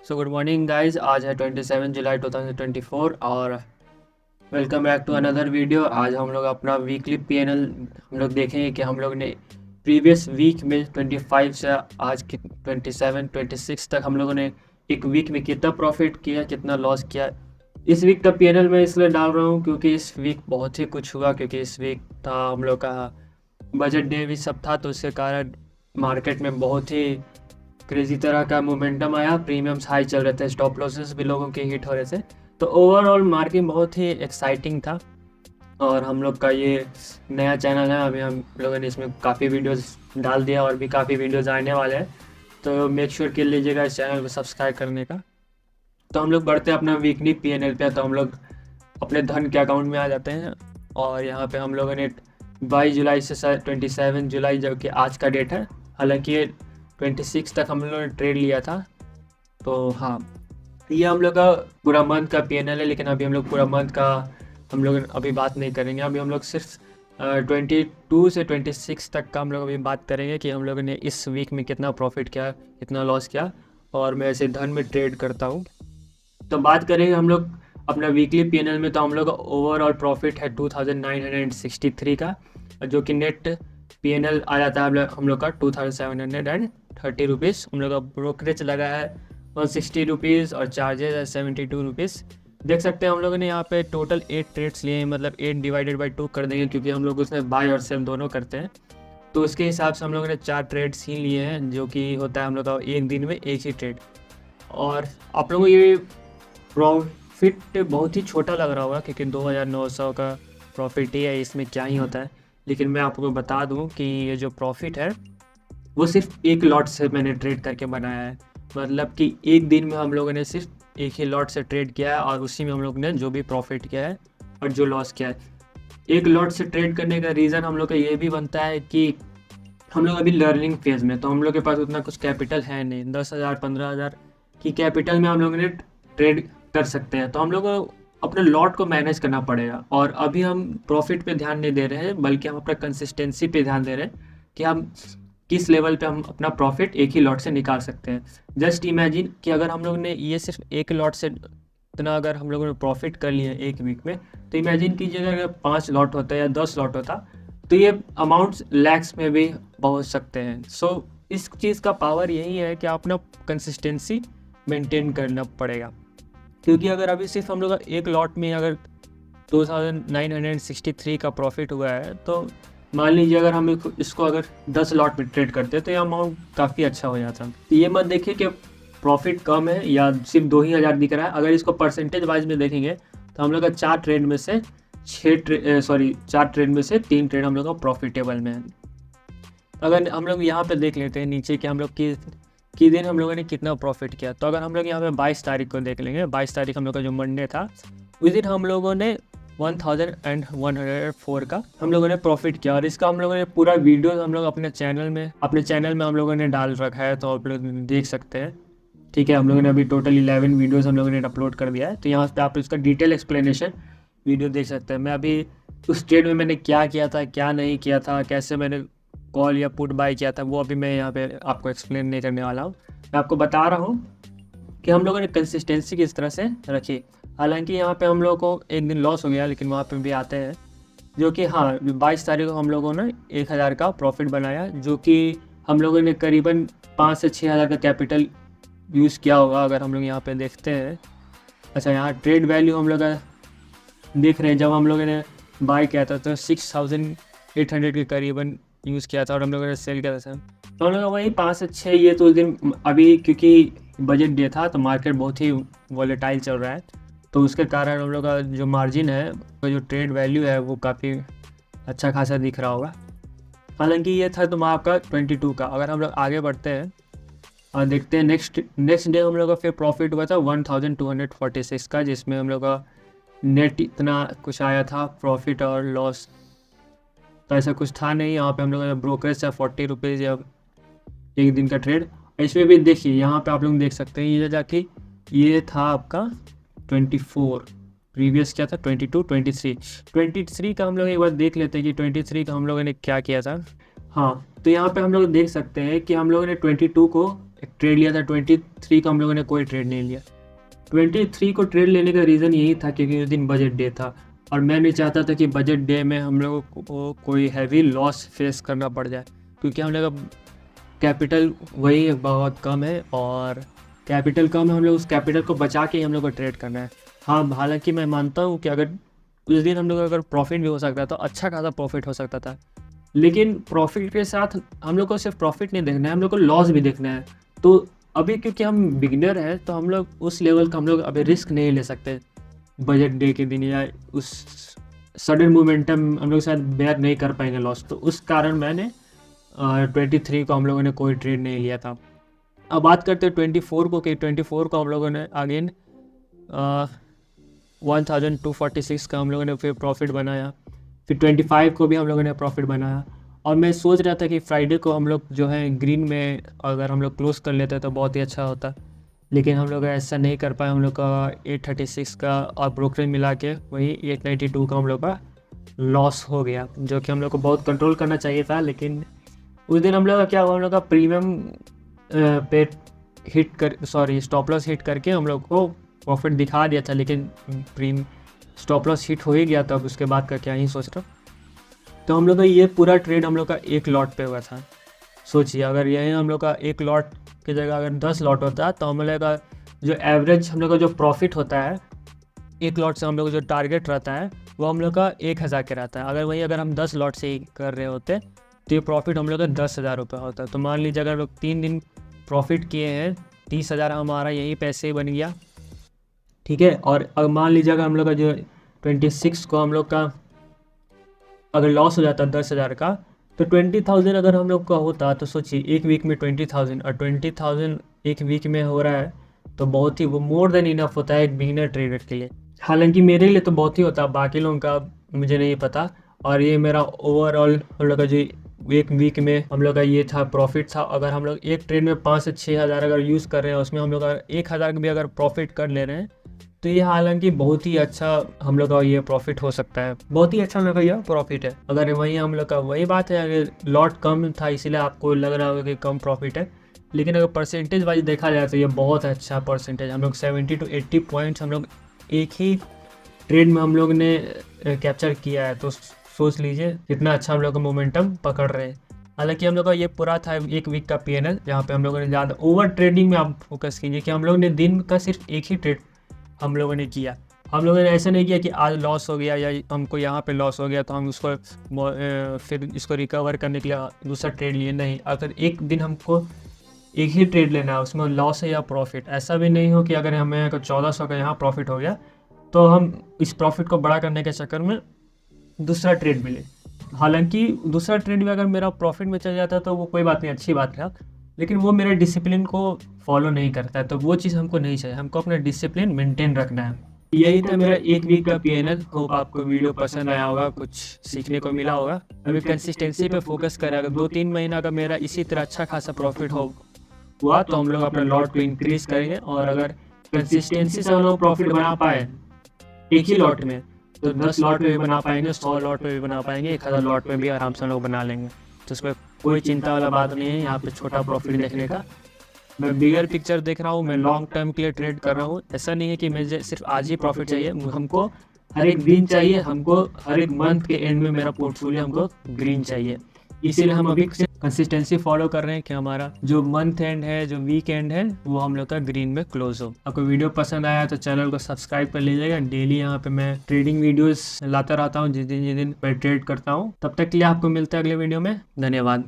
So good morning guys. आज है 27 जुलाई 2024 और welcome back to another video. आज हम लोग अपना वीकली पीएनएल हम लोग देखेंगे कि हम लोग ने प्रीवियस वीक में 25 से आज के 27 26 तक हम लोगों ने एक वीक में कितना प्रॉफिट किया, कितना लॉस किया। इस वीक का पीएनएल मैं इसलिए डाल रहा हूँ क्योंकि इस वीक बहुत ही कुछ हुआ, क्योंकि इस वीक था हम लोग का बजट डे भी सब था, तो उसके कारण मार्केट में बहुत ही क्रेजी तरह का मोमेंटम आया। प्रीमियम्स हाई चल रहे थे, स्टॉप लॉसेस भी लोगों के हिट हो रहे थे, तो ओवरऑल मार्केट बहुत ही एक्साइटिंग था। और हम लोग का ये नया चैनल है, अभी हम लोगों ने इसमें काफ़ी वीडियोस डाल दिया और भी काफ़ी वीडियोस आने वाले हैं, तो मेक श्योर कर लीजिएगा इस चैनल को सब्सक्राइब करने का। तो हम लोग बढ़ते हैं अपना वीकली पीएनएल पे। तो हम लोग अपने धन के अकाउंट में आ जाते हैं और यहाँ पे हम लोगों ने 22 जुलाई से 27 जुलाई जो कि आज का डेट है, हालांकि ये 26 तक हम लोगों ने ट्रेड लिया था। तो हाँ, ये हम लोग का पूरा मंथ का पीएनएल है, लेकिन अभी हम लोग पूरा मंथ का हम लोग अभी बात नहीं करेंगे। अभी हम लोग सिर्फ 22 से 26 तक का हम लोग अभी बात करेंगे कि हम लोगों ने इस वीक में कितना प्रॉफिट किया, कितना लॉस किया। और मैं ऐसे धन में ट्रेड करता हूँ। तो बात करेंगे हम लोग अपना वीकली पीएनएल में, तो हम लोग का ओवरऑल प्रॉफिट है 2963 का, जो कि नेट पीएनएल आ जाता है हम लोग का 2730 रुपीज़। हम लोग का ब्रोकरेज लगा है 160 रुपीज़ और चार्जेज है 72 रुपीज़। देख सकते हैं हम लोगों ने यहाँ पे टोटल 8 ट्रेड्स लिए हैं, मतलब 8 डिवाइडेड बाई 2 कर देंगे क्योंकि हम लोग उसमें बाय और सेल दोनों करते हैं। तो उसके हिसाब से हम लोगों ने 4 ट्रेड्स ही लिए हैं, जो कि होता है हम लोग का एक दिन में एक ही ट्रेड। और आप लोगों को ये प्रॉफिट बहुत ही छोटा लग रहा होगा क्योंकि 2900 का प्रॉफिट ही है, इसमें क्या ही होता है। लेकिन मैं आपको बता दूं कि ये जो प्रॉफिट है वो सिर्फ एक लॉट से मैंने ट्रेड करके बनाया है। मतलब कि एक दिन में हम लोगों ने सिर्फ एक ही लॉट से ट्रेड किया है और उसी में हम लोग ने जो भी प्रॉफिट किया है और जो लॉस किया है। एक लॉट से ट्रेड करने का रीज़न हम लोग का ये भी बनता है कि हम लोग अभी लर्निंग फेज़ में, तो हम लोग के पास उतना कुछ कैपिटल है नहीं। 10,000 15,000 की कैपिटल में हम लोग ने ट्रेड कर सकते हैं, तो हम लोग को अपने लॉट को मैनेज करना पड़ेगा। और अभी हम प्रॉफिट पे ध्यान नहीं दे रहे हैं, बल्कि हम अपना कंसिस्टेंसी पे ध्यान दे रहे हैं कि हम किस लेवल पे हम अपना प्रॉफिट एक ही लॉट से निकाल सकते हैं। जस्ट इमेजिन कि अगर हम लोग ने ये सिर्फ एक लॉट से इतना अगर हम लोगों ने प्रॉफिट कर लिया एक वीक में, तो इमेजिन कीजिए अगर 5 लॉट होता या 10 लॉट होता, तो ये अमाउंट्स लैक्स में भी पहुंच सकते हैं। सो इस चीज़ का पावर यही है कि अपना कंसिस्टेंसी मेंटेन करना पड़ेगा। क्योंकि अगर अभी सिर्फ हम लोग का एक लॉट में अगर 2963 का प्रॉफिट हुआ है, तो मान लीजिए अगर हम इसको अगर 10 लॉट में ट्रेड करते तो ये अमाउंट काफ़ी अच्छा हो जाता। तो ये मत देखिए कि प्रॉफिट कम है या सिर्फ 2,000 दिख रहा है। अगर इसको परसेंटेज वाइज में देखेंगे तो हम लोग का 4 ट्रेड में से 4 ट्रेड में से 3 ट्रेड हम लोग का प्रॉफिटेबल में है। अगर हम लोग यहाँ पे देख लेते हैं नीचे कि हम लोग की दिन हम लोगों ने कितना प्रॉफिट किया, तो अगर हम लोग यहाँ पे 22 तारीख को देख लेंगे, 22 तारीख हम लोग का जो मंडे था, उस दिन हम लोगों ने 1104 का हम लोगों ने प्रॉफिट किया। और इसका हम लोगों ने पूरा वीडियो हम लोग अपने चैनल में हम लोगों ने डाल रखा है, तो आप लोग देख सकते हैं। ठीक है, हम लोगों ने अभी टोटल 11 वीडियोज़ हम लोगों ने अपलोड कर दिया है, तो यहाँ पे आप इसका डिटेल एक्सप्लेनेशन वीडियो देख सकते हैं। मैं अभी उस ट्रेड में मैंने क्या किया था, क्या नहीं किया था, कैसे मैंने कॉल या पुट बाय किया था, वो अभी मैं यहाँ पे आपको एक्सप्लेन नहीं करने वाला हूँ। मैं आपको बता रहा हूँ कि हम लोगों ने कंसिस्टेंसी किस तरह से रखी। हालांकि यहाँ पे हम लोगों को एक दिन लॉस हो गया, लेकिन वहाँ पे भी आते हैं, जो कि हाँ 22 तारीख को हम लोगों ने 1,000 का प्रॉफिट बनाया, जो कि हम लोगों ने करीबन 5 से 6,000 का कैपिटल यूज़ किया होगा। अगर हम लोग यहाँ पे देखते हैं, अच्छा यहाँ ट्रेड वैल्यू हम लोग देख रहे हैं, जब हम लोगों ने बाय किया था तो 6,800 के करीबन यूज़ किया था और हम लोगों ने सेल किया था। तो हम लोग वही 5 से 6, ये तो उस दिन अभी क्योंकि बजट डे था तो मार्केट बहुत ही वॉलेटाइल चल रहा है, तो उसके कारण हम लोग का जो मार्जिन है, जो ट्रेड वैल्यू है, वो काफ़ी अच्छा खासा दिख रहा होगा। हालांकि ये था तो आपका 22 का। अगर हम लोग आगे बढ़ते हैं और देखते हैं नेक्स्ट डे हम लोग का फिर प्रॉफिट हुआ था 1246 का, जिसमें हम लोग का नेट इतना कुछ आया था प्रॉफिट और लॉस तो ऐसा कुछ था नहीं। यहाँ पे हम लोग का ब्रोकरेज था 40 रुपीज़ या एक दिन का ट्रेड। इसमें भी देखिए यहाँ पे आप लोग देख सकते हैं, ये जाके ये था आपका 24, प्रीवियस क्या था 22 23 का हम लोग एक बार देख लेते हैं कि 23 का हम लोगों ने क्या किया था। हाँ, तो यहाँ पे हम लोग देख सकते हैं कि हम लोगों ने 22 को एक ट्रेड लिया था, 23 को हम लोगों ने कोई ट्रेड नहीं लिया। 23 को ट्रेड लेने का रीज़न यही था क्योंकि उस दिन बजट डे था और मैं नहीं चाहता था कि बजट डे में हम लोगों को कोई हैवी लॉस फेस करना पड़ जाए, क्योंकि हम लोग का कैपिटल वही बहुत कम है और कैपिटल कम है, हम लोग उस कैपिटल को बचा के ही हम लोग को ट्रेड करना है। हाँ, हालांकि मैं मानता हूँ कि अगर उस दिन हम लोग अगर प्रॉफिट भी हो सकता तो अच्छा खासा प्रॉफिट हो सकता था, लेकिन प्रॉफिट के साथ हम लोग को सिर्फ प्रॉफिट नहीं देखना है, हम लोग को लॉस भी देखना है। तो अभी क्योंकि हम बिगिनर हैं तो हम लोग उस लेवल का हम लोग अभी रिस्क नहीं ले सकते बजट डे के दिन, या उस सडन मोमेंटम हम लोग शायद बेयर नहीं कर पाएंगे लॉस। तो उस कारण मैंने 23 को हम लोगों ने कोई ट्रेड नहीं लिया था। अब बात करते हैं 24 को कि 24 को हम लोगों ने अगेन 1246 का हम लोगों ने फिर प्रॉफिट बनाया, फिर 25 को भी हम लोगों ने प्रॉफिट बनाया। और मैं सोच रहा था कि फ्राइडे को हम लोग जो है ग्रीन में अगर हम लोग क्लोज कर लेते तो बहुत ही अच्छा होता, लेकिन हम लोग ऐसा नहीं कर पाए। हम लोग का 836 का और ब्रोकरेज मिला के वही 892 का हम लोग का लॉस हो गया, जो कि हम लोग को बहुत कंट्रोल करना चाहिए था। लेकिन उस दिन हम लोग का क्या हुआ, हम लोग का प्रीमियम पे हिट कर स्टॉप लॉस हिट करके हम लोग को प्रॉफिट दिखा दिया था, लेकिन स्टॉप लॉस हिट हो ही गया था। अब उसके बाद का क्या ही सोच रहा हूँ। तो हम लोग का ये पूरा ट्रेड हम लोग का एक लॉट पे हुआ था। सोचिए अगर यही हम लोग का एक लॉट की जगह अगर 10 लॉट होता तो हम लोग का जो एवरेज हम लोग का जो प्रॉफिट होता है एक लॉट से, हम लोग का जो टारगेट रहता है वो हम लोग का 1000 के रहता है। अगर हम 10 लॉट से ही कर रहे होते तो ये प्रॉफिट हम लोग का 10,000 रुपये होता है। तो मान लीजिए अगर लोग 3 दिन प्रॉफिट किए हैं, 30,000 हमारा यही पैसे बन गया, ठीक है। और अगर मान लीजिए अगर हम लोग का जो 26 को हम लोग का अगर लॉस हो जाता 10,000 का, तो 20,000 अगर हम लोग का होता तो सोचिए एक वीक में 20,000, और 20,000 एक वीक में हो रहा है तो बहुत ही वो मोर देन इनफ होता है एक बिगिनर ट्रेडर के लिए। हालांकि मेरे लिए तो बहुत ही होता है, बाकी लोगों का मुझे नहीं पता। और ये मेरा ओवरऑल हम लोग का जो एक वीक में हम लोग का ये था प्रॉफिट था। अगर हम लोग एक ट्रेड में 5 से 6,000 अगर यूज़ कर रहे हैं, उसमें हम लोग अगर 1,000 भी अगर प्रॉफिट कर ले रहे हैं, तो ये हालांकि बहुत ही अच्छा हम लोग का ये प्रॉफिट हो सकता है, बहुत ही अच्छा हम लोग का यह प्रॉफिट है। अगर वही हम लोग का वही बात है, अगर लॉट कम था इसीलिए आपको लग रहा होगा कि कम प्रॉफिट है, लेकिन अगर परसेंटेज वाइज देखा जाए तो ये बहुत अच्छा परसेंटेज, हम लोग 70 to 80 पॉइंट्स हम लोग एक ही ट्रेड में हम लोग ने कैप्चर किया है। तो सोच लीजिए कितना अच्छा हम लोग का मोमेंटम पकड़ रहे हैं। हालांकि हम लोग का ये पूरा था एक वीक का PNL, जहाँ पे हम लोगों ने ज़्यादा ओवर ट्रेडिंग में आप फोकस कीजिए कि हम लोग ने दिन का सिर्फ एक ही ट्रेड हम लोगों ने किया। हम लोगों ने ऐसा नहीं किया कि आज लॉस हो गया या हमको यहाँ पे लॉस हो गया तो हम उसको फिर इसको रिकवर करने के लिए दूसरा ट्रेड लिए। नहीं, अगर एक दिन हमको एक ही ट्रेड लेना है, उसमें लॉस है या प्रॉफिट, ऐसा भी नहीं हो कि अगर हमें अगर 1400 का यहाँ प्रॉफिट हो गया तो हम इस प्रॉफिट को बड़ा करने के चक्कर में दूसरा ट्रेड मिले। हालांकि दूसरा ट्रेड में अगर मेरा प्रॉफिट में चल जाता तो वो कोई बात नहीं, अच्छी बात है, लेकिन वो मेरे डिसिप्लिन को फॉलो नहीं करता है, तो वो चीज़ हमको नहीं चाहिए। हमको अपना डिसिप्लिन मेंटेन रखना है। यही था मेरा एक वीक का PNL। होप आपको वीडियो पसंद आया होगा, कुछ सीखने को मिला होगा। अभी कंसिस्टेंसी पे फोकस करें, अगर 2-3 महीना का मेरा इसी तरह अच्छा खासा प्रॉफिट हुआ तो हम लोग अपना लॉट को इंक्रीज करेंगे। और अगर कंसिस्टेंसी से हम लोग प्रॉफिट बना पाए एक ही लॉट में, तो 10 लॉट में भी बना पाएंगे, 100 लॉट में भी बना पाएंगे, 1000 लॉट में भी आराम से हम लोग बना लेंगे। तो उसमें कोई चिंता वाला बात नहीं है यहाँ पे छोटा प्रॉफिट देखने का। मैं बिगर पिक्चर देख रहा हूँ, मैं लॉन्ग टर्म के लिए ट्रेड कर रहा हूँ। ऐसा नहीं है कि मुझे सिर्फ आज ही प्रॉफिट चाहिए, हमको हर एक दिन चाहिए, हमको हर एक मंथ के एंड में मेरा पोर्टफोलियो हमको ग्रीन चाहिए। इसीलिए हम अभी कंसिस्टेंसी फॉलो कर रहे हैं कि हमारा जो मंथ एंड है, जो वीक एंड है, वो हम लोग का ग्रीन में क्लोज हो। आपको वीडियो पसंद आया तो चैनल को सब्सक्राइब कर लीजिएगा। डेली यहाँ पे मैं ट्रेडिंग वीडियोस लाता रहता हूँ जिस दिन मैं ट्रेड करता हूँ। तब तक के लिए आपको मिलता है अगले वीडियो में। धन्यवाद।